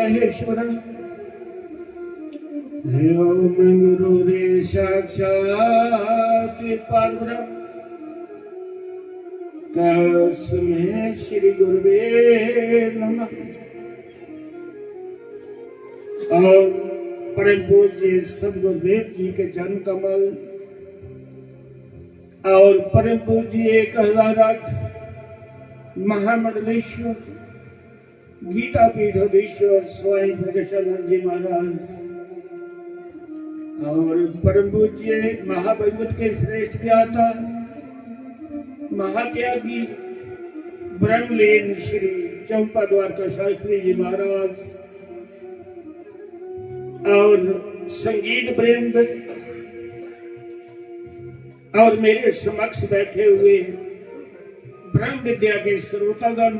महेश्वर ओम गुरुरे साक्षात् परब्रह्म तस्मै श्री गुरुवे नमः। और परम पूज्य सदगुरुदेव जी के चरण कमल और परम पूज्य 1008 महामंडलेश्वर गीता पीठाधीश्वर स्वामी प्रकाशानंद जी महाराज और परम पूज्य महाभागवत के श्रेष्ठ ज्ञाता महात्यागी ब्रह्मलीन श्री चंपा द्वारका शास्त्री जी महाराज और संगीत वृंद और मेरे समक्ष बैठे हुए ब्रह्म विद्या के श्रोतागण,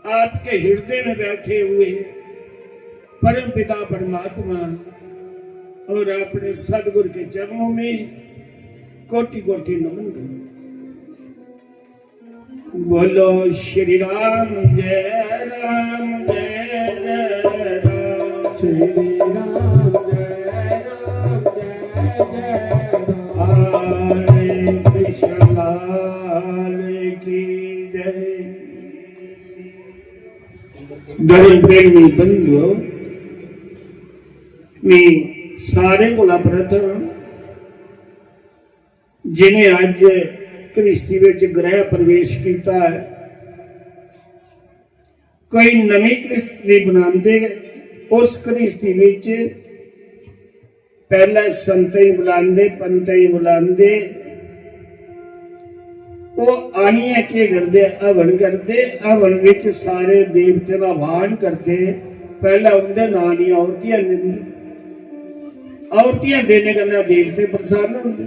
आपके हृदय में बैठे हुए परम पिता परमात्मा और अपने सदगुरु के चरणों में कोटि कोटि नमन करो। बोलो श्री राम जय राम जय जय राम, श्री राम जय राम जय जय राम, हरे कृष्ण लाल की जय। धर्म प्रेमी बंधुओं, मैं सारे को प्रथम जिन्हें अज कृष्टि विच गृह प्रवेश किया है, कोई नवी कृष्टि बनाते उस कृष्टि विच पहले संत ही बुलाते पंत ही बुलाते, वो आनिया के करते हवन करते, हवन विच सारे देवते का आह्वान करते। पहला उनके नाम दी औरतियां देंदे, औरतियां देने करना देवते प्रसन्न होंगे।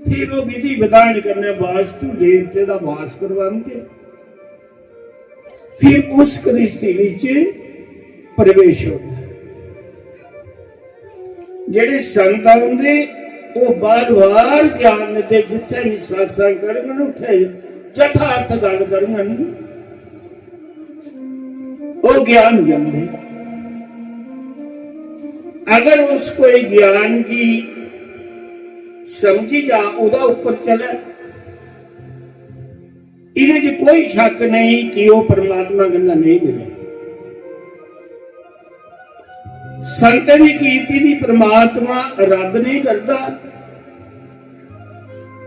फिर वो विधि विधान करने वास्तु देवते का वास करवाते, फिर उस कृष्टि विच प्रवेश होता। जेडे संत आउंदे वो बार बार ज्ञान देते, जिथे भी सत्संग करन उथे यथार्थ गल करन, वो ज्ञान देंदे। अगर उस कोई ज्ञान की समझी जा उदा ऊपर चले, इन्हें कोई शक नहीं कि वो परमात्मा गल्ला नहीं मिले। संत की कीर्ति दी परमात्मा रद्द नहीं करता,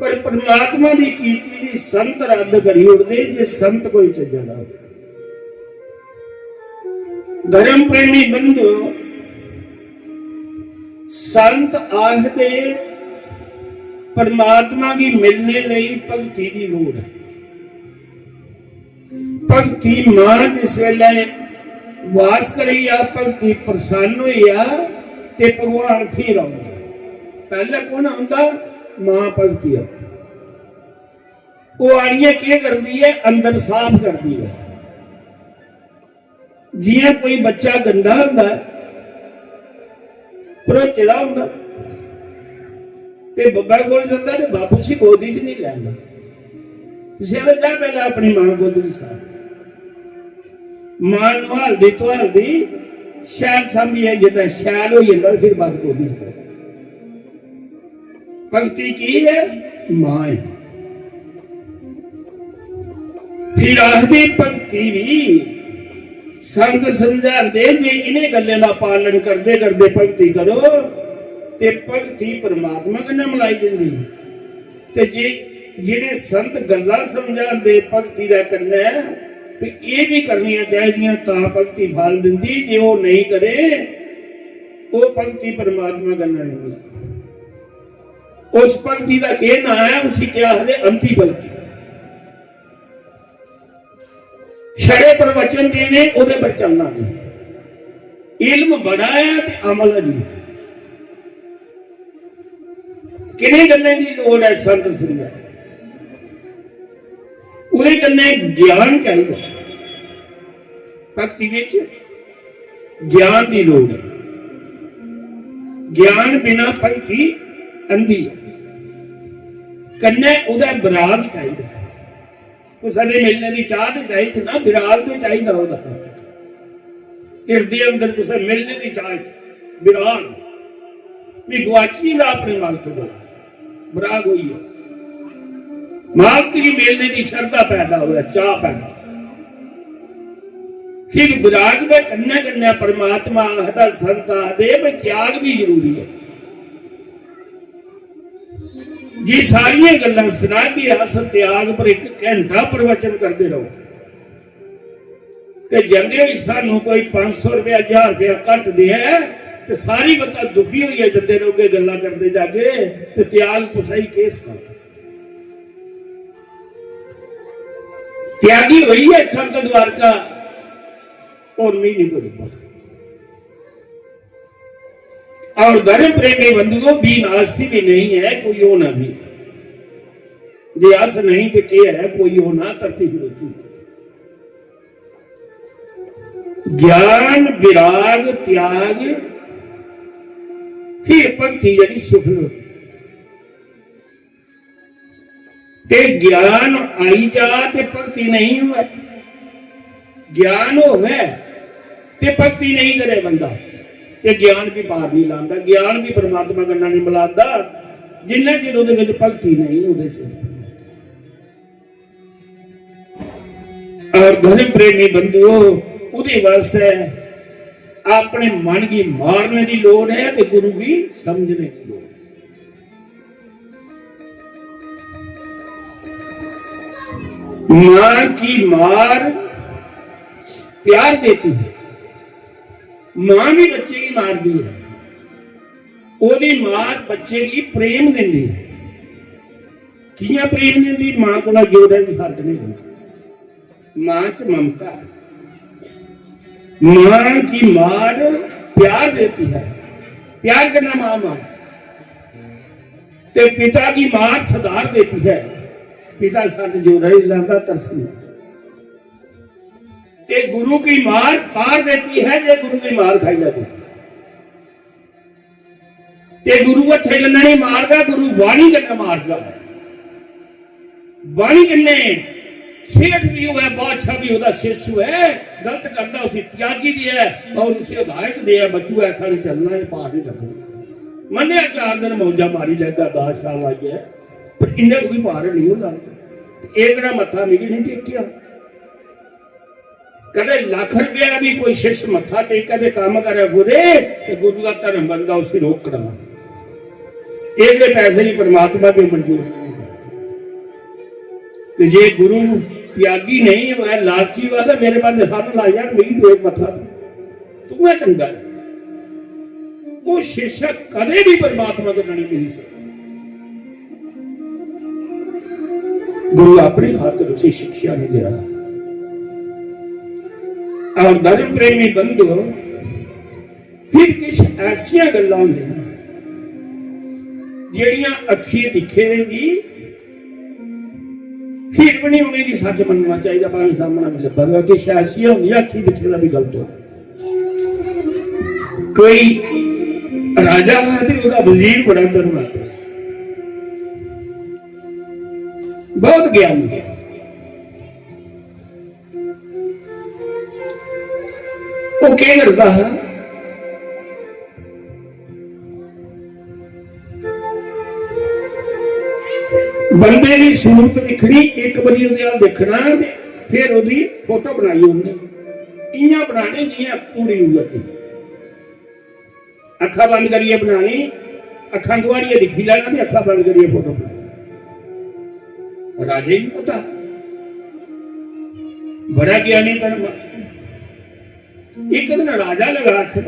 पर परमात्मा की कीर्ति दी संत रद्द करी उड़ते जे संत कोई चज्जा ना हो। धर्म प्रेमी बंधु, संत आखदे परमात्मा की मिलने लई भगती की लोड़ है। भगती मां जिस वेले वास करी आ, भगती प्रसन्न हुई आ ते भगवान फिर आउंदा। पहले कौन आउंदा? मां भगती आ। वो आड़ियां क्या करती है? अंदर साफ करती है। जियां कोई बच्चा गंदा हुंदा भरोचदा हुंदा ते बब्बा कोल जांदा ते बापू सी गोदी च नहीं लैंदा। जिसले जा पहले अपनी मां गोदी की साफ मां नहालदी धुआलदी शैल सामभी है, जितना शैल हो जाता फिर बाप गोदी च। भगती की है? मां है। फिर आखदी भगती भी संत समझाते जे इन्हें गल्लों का पालन करते करते भगती करो ते भगती परमात्मा कन्नै मिलाई देंदी। ते जे जेडे संत गल्लां समझाते भगती दा करना ये भी करनियां चाहिए तां भगती फल दिंदी। जे वो नहीं करे वो भगती परमात्मा कन्नै नहीं मिलती। उस भगती का क्या नाम है? उसी क्या आखदे? अंधी भगती। छड़े प्रवचन देने उहदे पर चलना नहीं, इल्म बड़ा है ते अमल नहीं। किन्हीं गल्लें की लोड़ है संत समझा? उहदे कन्नै ज्ञान चाहिए। भक्ति विच ज्ञान की लोड़ है। ज्ञान बिना भक्ति अंधी है। कन्नै उहदा विराग चाहिए। सदे मिलने की चाह तो चाहिए ना, विराग तो चाहिए। हिरदे अंदर किसी मिलने की चाह विराग भी गुआची ना अपने मालक को विराग हुई है, मालक की मिलने की श्रद्धा पैदा हुआ, चाह पैदा। फिर विराग के कन्या कन्या परमात्मा आखदा संत आदे भाई त्याग भी जरूरी है। जी सारिया गल्लां सुना के अस त्याग पर एक घंटा प्रवचन करते रहो ते जंदे ही सानू कोई 500 रुपया 1000 रुपया घट दे ते सारी बता दुखी हुई है जंदे रहोगे गल्लां करते जाके ते त्याग कुछ ही केस कर त्यागी हुई है संत द्वारका और मी नहीं बोलूंगा। और धर्म प्रेमी बंधुओं भी नास्ती भी नहीं है कोई होना भी जे अस नहीं तो क्या है कोई होना तरती होती। ज्ञान विराग त्याग फिर भक्ति यानी सुफल ते ज्ञान आई जा ते भक्ति नहीं हुआ, ज्ञान होवे ते भक्ति नहीं करे बंदा ते ज्ञान भी पार नहीं लांदा, ज्ञान भी परमात्मा गन्ना नहीं मिलांदा जिन्ना चिर उहदे विच भक्ति नहीं उहदे च। और धर्म प्रेमी बंधुओं उहदे वास्ते अपने मन की मारने की लोड़ है ते गुरु की समझने की लोड़। मां की मार प्यार देती है, मां भी बच्चे की मारती है, ओदी मां बच्चे की प्रेम देती है। किया प्रेम देती? मां को जोड़ा की सर्द नहीं होती, मां च ममता। मां की मार प्यार देती है, प्यार करना मां मां। ते पिता की मार सुधार देती है, पिता साथ जोड़ा ही लाता तरस नहीं। ते गुरु की मार तार देती है जे गुरु की मार खाई जाती। ते गुरु हथे गन्ना नहीं मारदा, गुरु वाणी गन्ना मारदा। वाणी गन्ने सेठ भी हुआ, बादशाह भी होता शिष्य है, गलत करता उसे त्यागी दिया और उसे हिदायत दिया बच्चू ऐसा नहीं चलना, ये पार नहीं लगना। मन्ने 4 दिन मौजा मारी जाएगा, 10 साल आई है पर इन्हें कोई पार नहीं होता। एक मत्था मिगी नहीं टेकिया, कदे लाख रुपया भी कोई शिष्य मत्था टेक के काम करे बुरे तो गुरु का धर्म बनता उसे रोक करना। एक पैसे ही परमात्मा के मंजूर नहीं करते। जे गुरु त्यागी नहीं हुआ, लालची हुआ तो मेरे पास सारे ला जान मेरी तो एक मत्था तू है चंगा। वो शिष्य कदे भी परमात्मा को नहीं मिल सकता। गुरु अपनी खातिर उसे शिक्षा नहीं दे रहा। और धर्म प्रेमी बंधु फिर किस ऐसिया गल्लां होंदियां जेड़ियां अखी दिखे भी फिर भी नहीं उन्हें की सच मनना चाहिए, भावें सामना भी लभेगा। किस ऐसिया होंदियां अखी दिखे का भी गलत हो। कोई राजा है तो उसका वजीर बड़ा धर्मात्मा, बहुत ज्ञानी है। वो क्या करता है, बंदे की सूरत दिखनी, एक बारी उहदे देखना फिर उहदी फोटो बनाई उन्हें इयां बनाने जियां पूरी उम्र। अखा बंद करिए बनानी, अखा गुआड़िए दिखी लेना ते अखा बंद करिए फोटो बनानी। राजे ही पता बड़ा ज्ञानी धर्म। एक दिन राजा लगा आखिर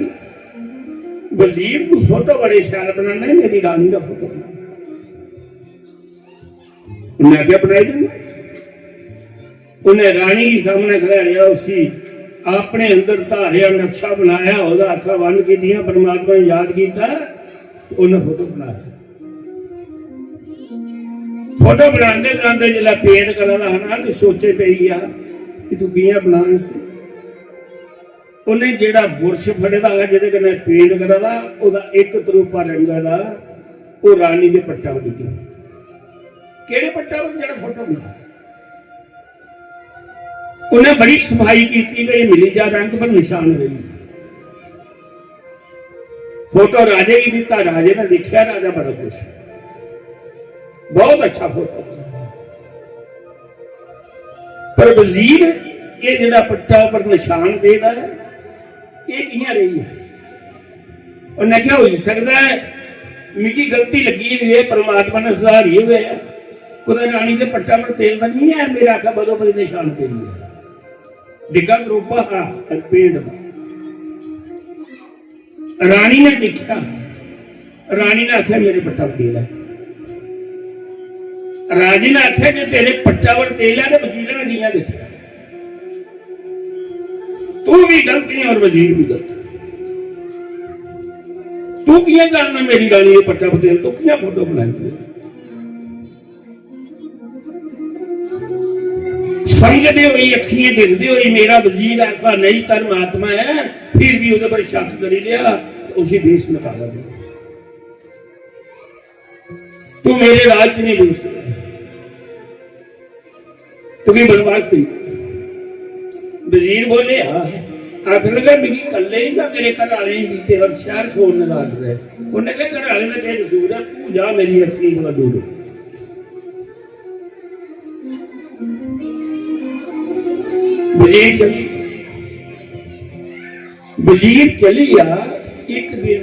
वजीर को फोटो बड़े शैल बनाना है, मेरी रानी का फोटो बना। उन्हें क्या बनाई देना, उन्हें रानी के सामने खड़ा रहा, उसी अपने अंदर धारिया नक्शा बनाया, अखा बंद की परमात्मा याद किया तो उन्हें फोटो बनाया। फोटो बनाते बनाते जिला पेंट करा है ना तो सोचे पई आ कि तू कियां बनाना सी। उन्हें जेड़ा बुरश फड़ेदा है जिहदे कन्नै पेंट करा ओदा एक तरूपा रंगा दा वो रानी दे पट्टा वड्डी गया। केड़े पट्टा वड्डी जेड़ा फोटो बना। उन्हें बड़ी सफाई की मिली जा रंग पर निशान रही। फोटो राजे ही दिता, राजे ने देखा, राजा बड़ा खुश, बहुत अच्छा फोटो। पर वजीर ये जड़ा पट्टा पर निशान देता है ये कियां रही है? उन्हें क्या हो सकता है मिगी गलती लगी हुई है, परमात्मा ने सुधार ही हुए है, कुछ रानी के पट्टा पर तेल तो नहीं है, मेरा आखा बदो बद निशान पे है डिगा ग्रोपा हाँ पेड़ में। रानी ने देखा, रानी ने आख्या मेरे पट्टा पर तेल है, राजे ने आख्या जो तेरे पट्टा पर तेल है तो वजीर ने किया देखा, तू भी गलती है और वजीर भी गलत है। तू किया जानना मेरी रानी ये पट्टा पर तेल, तू किया फोटो बनाई? समझते हुए अखियां देखते हुए मेरा वजीर ऐसा नहीं धर्मात्मा है, फिर भी उहदे पर शक कर लिया तो उसे देश निकाला दिया। तू मेरे राज च नहीं घुस सकता, तू की बनवास दी? वजीर बोले आखिर लगा मिगी कल्ले ही मेरे घर वाले ही बीते और शहर छोड़ने लग रहे, उन्हें कहा घर वाले का क्या कसूर है, तू जा मेरी अखी बड़ा दूर। वजीर चली आ। एक दिन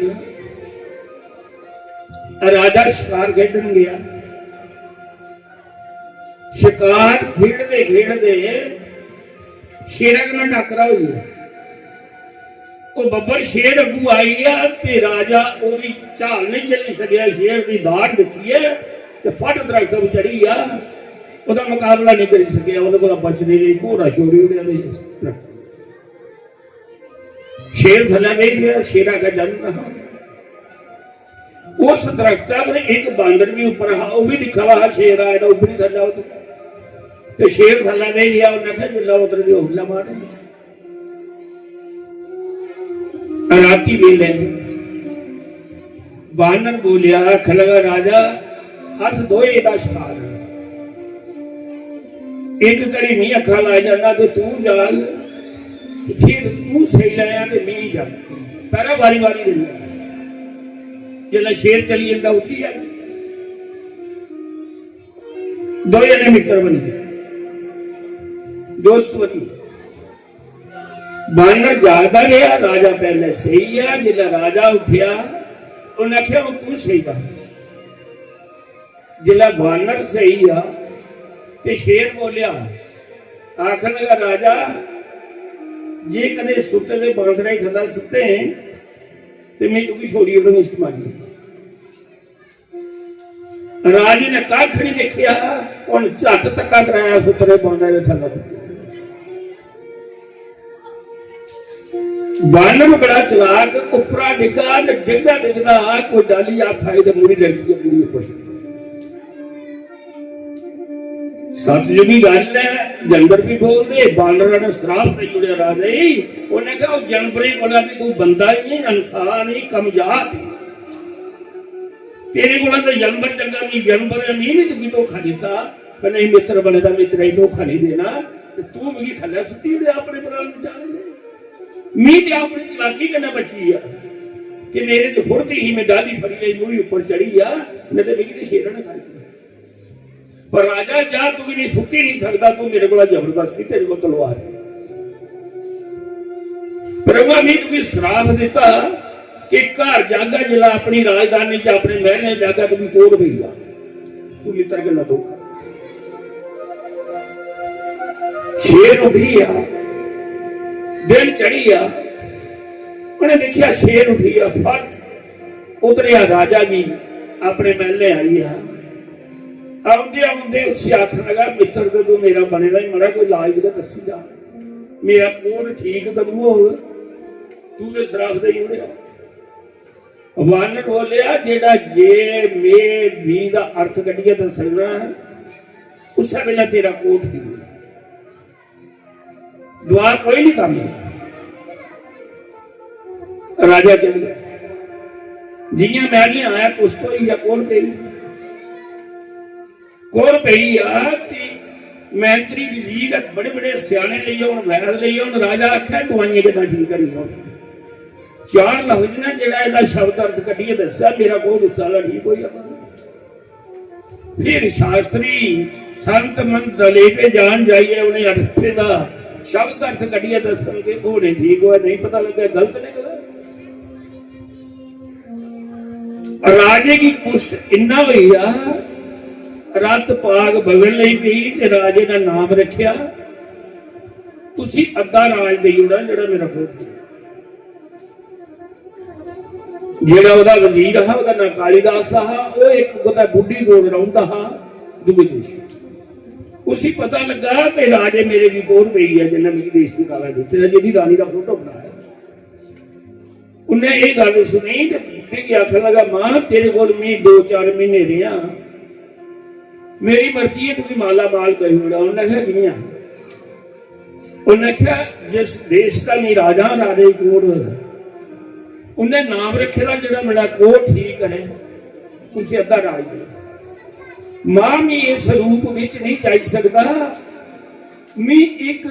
राजा शिकार खेडन गया, शिकार खेडते खेडते शेर ना टकरा हो गया, बब्बर शेर अगू आई है ते राजा ओदी चाल नहीं चली सकिया, शेर की दाढ़ दिखी है ते फट दरख्त पर चढ़ी आ, ਉਹਦਾ ਮੁਕਾਬਲਾ नहीं कर सकिया, ਉਹਦੇ ਕੋਲ ਬਚने ਲਈ ਘੋੜਾ ਛੋੜੀ ਉਹਦੇ शेर भला नहीं गया, शेरा का जन्म रहा। उस दरख्त पर एक बांदर भी ऊपर रहा, वो भी दिखा रहा शेर आया ना ऊपर ही थला उतर, तो शेर भला नहीं गया, उन्हें कहा जिला उतर के हमला मारे। राती वेले बानर बोलिया खलगा राजा अस दोए दा शिकार, एक घड़ी नहीं अखा ला जाना तो तू जाग, फिर तू सही लाया तो मैं जा, पहला बारी बारी देना, जिला शेर चली जाता उतरी जा। दो जने मित्र बनी, दोस्त बनी। बानर जागता गया, राजा पहले सही है, जिला राजा उठिया उन्हें आख्या तू सही कर, जिला बानर सही आ ते शेर बोलिया आखन लगा राजा जे कदे सुटे दे बांसरा ही थला सुटे ते मैं क्योंकि छोड़ी अपने इस्तेमाली। राजे ने कख नहीं देखिया और झट धक्का कराया सुतरे बांसरे थला सुटे। बानर बड़ा चलाक उपरा डिगा डिगदा डिगदा कोई डाली हाथ आई तो मुड़ी लड़की मुड़ी ऊपर सतयुगी गल है, जानवर भी बोल दे, बानर ने श्राप दे जुड़े राजा ही, उन्हें कहा जानवरें बोला भी तू बंदा ही नहीं, इंसान ही कमजात, तेरे को तो जानवर चंगा नहीं, जानवर नहीं तू की धोखा दिता, पर नहीं मित्र बने का मित्र ही धोखा नहीं देना, तू भी थले सुटी दे अपने प्राण विचार ले, मी ते अपनी चलाकी करना बची है कि मेरे जो फुर्ती ही मैं गाली फड़ी गई मुड़ी ऊपर चढ़ी है, नहीं तो मिगी तो शेर ने खा लिया। पर राजा जा तू नहीं सुटी नहीं सकता, तू मेरे को जबरदस्ती तेरे को तलवार, पर तू श्राप दिता कि घर जागा जिला अपनी राजधानी च अपने महल जागा तू कोट भेजा, तू मित्र गला दो। शेर उठी आ, दिन चढ़ी आ, उन्हें देखिया शेर उठी आ, फट उतरिया राजा भी अपने महले आई है, आउंदे आउंदे उससे आखन लगा मित्र तो तू मेरा बनेगा ही, मरा कोई इलाज का दसी जा, मेरा कोट ठीक कदू हो, तू तो श्राप दे ही उड़िया। बानर बोलिया जेड़ा जे मे भी दा अर्थ कढ़िए दसना उस वेला तेरा कोट ही दुआ कोई नहीं काम। राजा चल गया, जिया महल आया कुछ तो ही कोल पे कोल पई आ, मैंत्री वजीर बड़े बड़े सियाने ले वैद ले राजा आख्या दवाइयां कितना ठीक करनी हो, चार लफ्ज ने जेड़ा इहदा शब्द अर्थ कड्ढिए दस्या मेरा कोई गुस्सा ला ठीक होई जाना। फिर शास्त्री संत मंत दले पे जान जाइए उन्हें अर्थे दा शब्द अर्थ कड्ढिए दसन के वो नहीं ठीक होया, नहीं पता लगे गलत निकला। राजे की कुश्त इन्ना हुई आ, रत पाग बगल नहीं पी ते राजे का नाम रखिया तुसी अद्धा राज दे उड़ा जेड़ा मेरा पुत्र जेड़ा ओदा वजीर हा ओदा नाम कालीदास हा, वो एक ओदा बुढ़ी कोल रहुंदा हा दुए देश। उसी पता लगा कि राजे मेरे की कोल पई है जिन्हें मेरी देश की काला दिते है जिहदी रानी का फोटो बनाया। उन्हें ये गल सुनी ते बुढ़ी आखन लगा मां तेरे कोल मैं 2-4 महीने रहा, मेरी मर्जी है तू माला माल करी उड़ा। उन्हें कहा कियां? उन्हें कहा जिस देश का मैं राजा राजे कोल उन्हें नाम रखेगा जो मेरा को ठीक है उसे अद्धा राज दे। मां मैं इस रूप विच नहीं जा सकता, मैं एक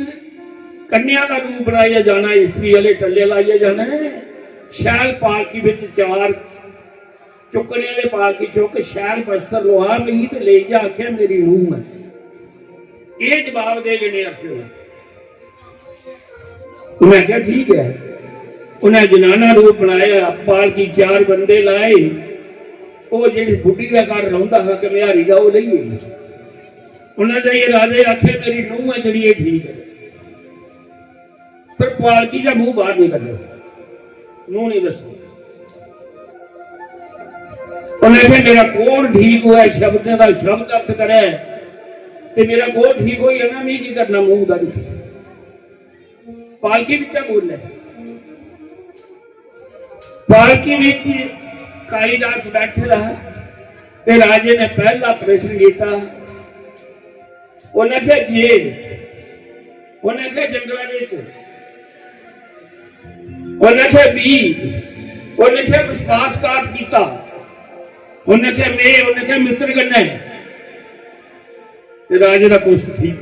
कन्या का रूप बनाया जाना, स्त्री वाले टल्ले लाइए जाना है, शैल पालकी विच 4 चुकने वाले पालकी चुक शैल बस्तर लोहा मई ते ले जा आख्या मेरी नूह है। ये जवाब दे गए आखे। उन्हें क्या ठीक है। उन्हें जनाना रूप बनाया, पालकी 4 बंदे लाए, वो जी बुढ़ी का घर रहा हा कमियारी का वो लईए। उन्हें जाइए राजे आखे मेरी नूह है जी ठीक है, पर पालकी का मुंह बाहर नहीं करना, मुंह नहीं दसो। उन्हें मेरा कोड ठीक हुआ शब्द का शब्द अर्थ करे ते मेरा कोड ठीक हो ना, मैं की करना मुंह का दिखे। पालकी बिचा बोले पालकी बिच कालीदास बैठे रहा ते राजे ने पहला प्रश्न किया। उन्हें क्या जेल, उन्हें क्या जंगल बिच, उन्हें क्या बीज, उन्हें क्या विश्वासघात किया, उन्हें क्या मैं, उन्हें क्या मित्र कन्ने। राजे का कुछ ठीक।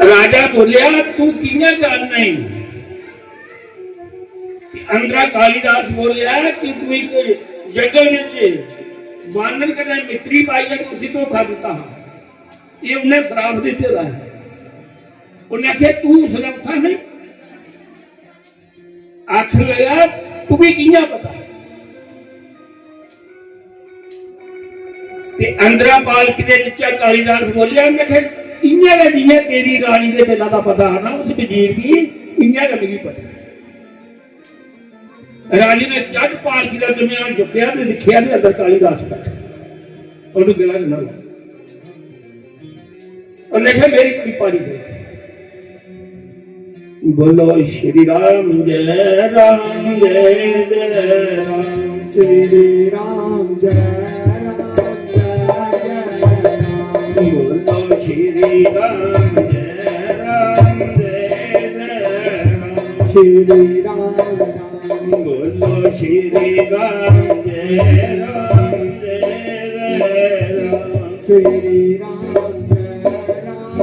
राजा बोलिया तू कियां जानना है? अंदरा कालीदास बोलिया कि तू एक जंगल में बानर कने मित्री पाई है तो उसी धोखा दिता। ये उन्हें श्राप देते रहा है। उन्हें आखे तू सुलभता नहीं, आखिर लगा तू भी कियां पता। ते अंदरा पालकी दे नीचे कालीदास बोलिया इयां का जियां तेरी रानी के दिलों का पता है ना उस वजीर की, इयां का मिगी पता। राजे ने झट पालकी का जम्यान चुकया ते दिखिया ते अंदर कालीदास बैठा, उन्हें गिला ना ला। उन्हें कहा मेरी कृपा नहीं करी। बोलो श्री राम जय राम जय जय राम, श्री राम जय राम जय जय राम। बोलो श्री राम जय राम जय जय राम, श्री राम राम। बोलो श्री राम जय राम जय जय राम, श्री राम जय राम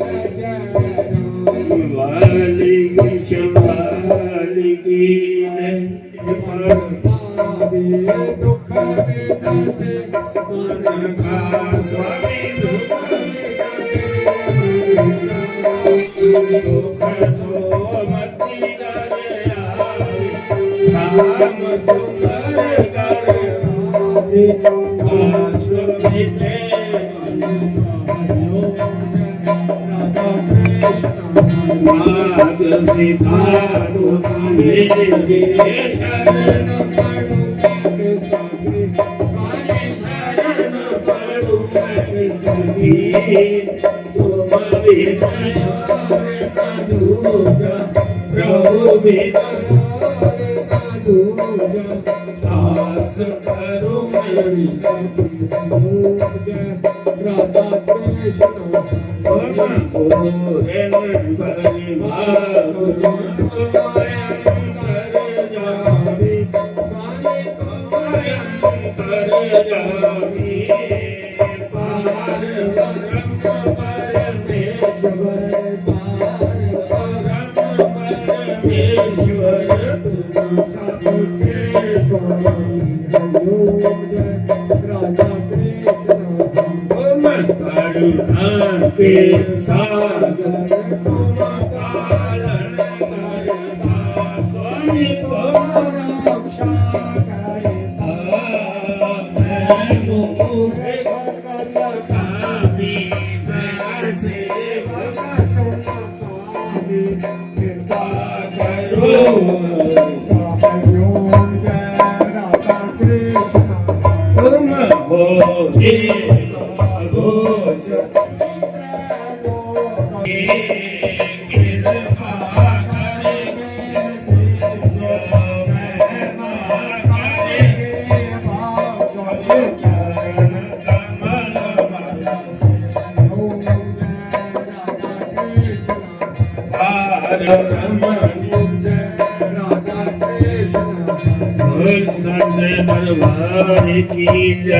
जय जय राम। वाली संभाल की दुख से मन का स्वामी दुख सोमती शाम सुंदर माग विधानु मेरे शरण पड़ू सभी तुम प्रभु दास करो मेरी राधा कृष्ण ईश्वर सबके स्वामी हरिओम जय राधा कृष्ण तुम करुणा के सागर तुम पालन करता स्वामी तुम रक्षा करता मैं मोहे भगत कामी मैं सेवक स्वामी कृपा करो हरिओम जय राधा कृष्ण तुम हो हे अगोचर कृपा करेंगे जो महिमा करेंगे चरण कमल वाला संजय दरबार की जय।